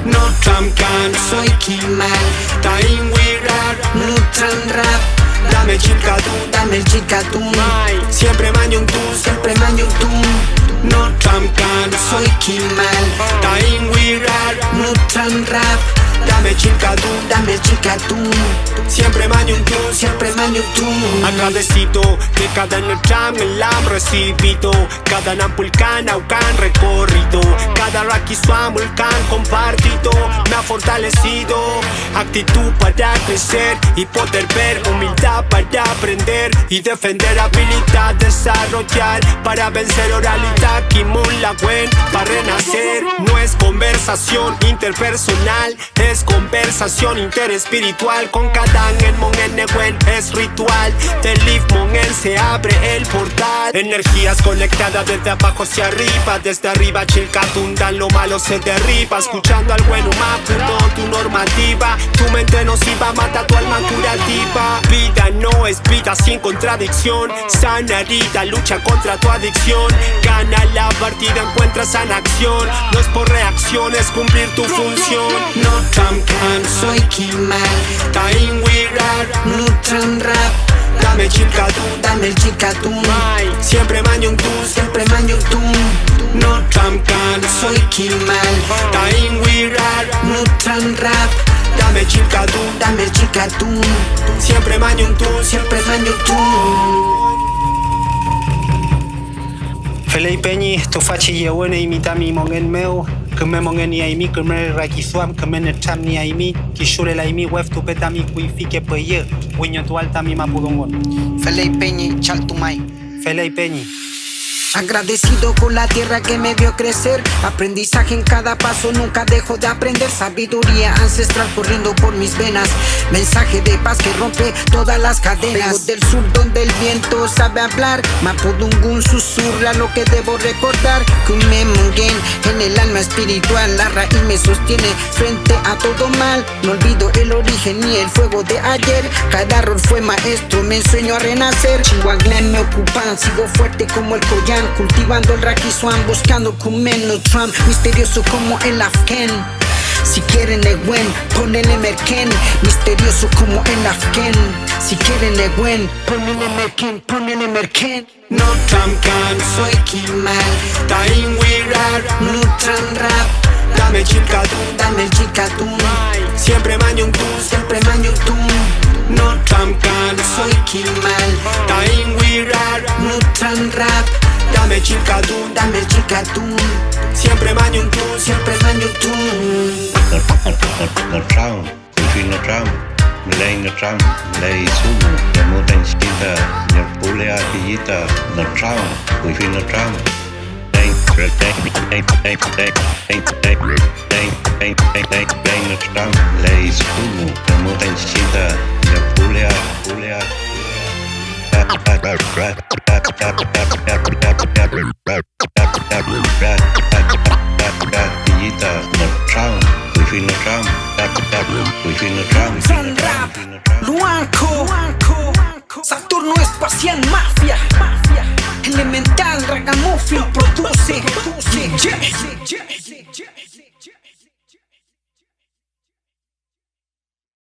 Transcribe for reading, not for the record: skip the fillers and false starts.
No Trump can, soy Kimal. Time we rap, no Trump rap. Dame el chicatún. Siempre maño tú, siempre maño tú. No Trump can, soy Kimal. Time we rap, no Trump rap. Dame el chicatún. Siempre maño tú, siempre maño tú. Agradecido que cada noche me la recibido. Cada nampulcán, aucán recorrido. Cada raki suamulcán compartido. Me ha fortalecido. Actitud para crecer y poder ver. Humildad para aprender y defender. Habilidad desarrollar para vencer. Oralidad, kimun la buen para renacer. No es conversación interpersonal, es conversación interespiritual. Con cada en mongen neguen es ritual. Del live mongen se abre el portal. Energías conectadas desde abajo hacia arriba. Desde arriba chilcatundan, lo malo se derriba. Escuchando al bueno maputo, tu normativa. Tu mente nociva mata tu alma curativa. Vida no es vida sin contradicción. Sana herida, lucha contra tu adicción. Gana la partida, encuentra sana acción. No es por reacción, es cumplir tu función. No Trump can, soy Kimal. Time we rap, no Trump rap. Dame el chicatún. Siempre maño tú, siempre maño tú. No Trump can, soy Kimal. Time we rap, no Trump rap. Dame el chicatún. Siempre maño tú, siempre maño tú. Felei Peñi, tu faci yewen imita mi mongen meu, que me mongen ni aimi, que me rakisuam, que me necham ni aimi, que shure la imi wef tu peta mi kuifike peye, winyo tu alta mi mapudongon. Felei Peñi, chaltumai. Felei Peñi. Agradecido con la tierra que me vio crecer. Aprendizaje en cada paso, nunca dejo de aprender. Sabiduría ancestral corriendo por mis venas. Mensaje de paz que rompe todas las cadenas. Vengo del sur donde el viento sabe hablar. Mapudungun susurra lo que debo recordar. Kume mongen en el alma espiritual. La raíz me sostiene frente a todo mal. No olvido el origen ni el fuego de ayer. Cada error fue maestro, me enseñó a renacer. Chihuahuen me ocupan, sigo fuerte como el collar. Cultivando el rakisuan, buscando kumen no Trump. Misterioso como el afken. Si quieren neguen, ponele merken. Misterioso como el afken. Si quieren neguen, ponele merken. No Trump can, soy Kimal. Time we rap, no Trump rap. Dame el chicatún. Siempre maño tú, siempre maño tú. No Trump can, soy Kimal. Time we rap, no Trump rap. Dame el chicatún. Siempre maño tú, siempre maño tú. No Trump, no Trump. Lei no Trump, lei sumu. Le mutan chita, ne pulea hijita. No Trump, no Trump. Lei no Trump, lei sumu. Le mutan chita, ne pulea. Luanco, Saturno Espacial Mafia. Elemental Ragamuffin produce. Yeah.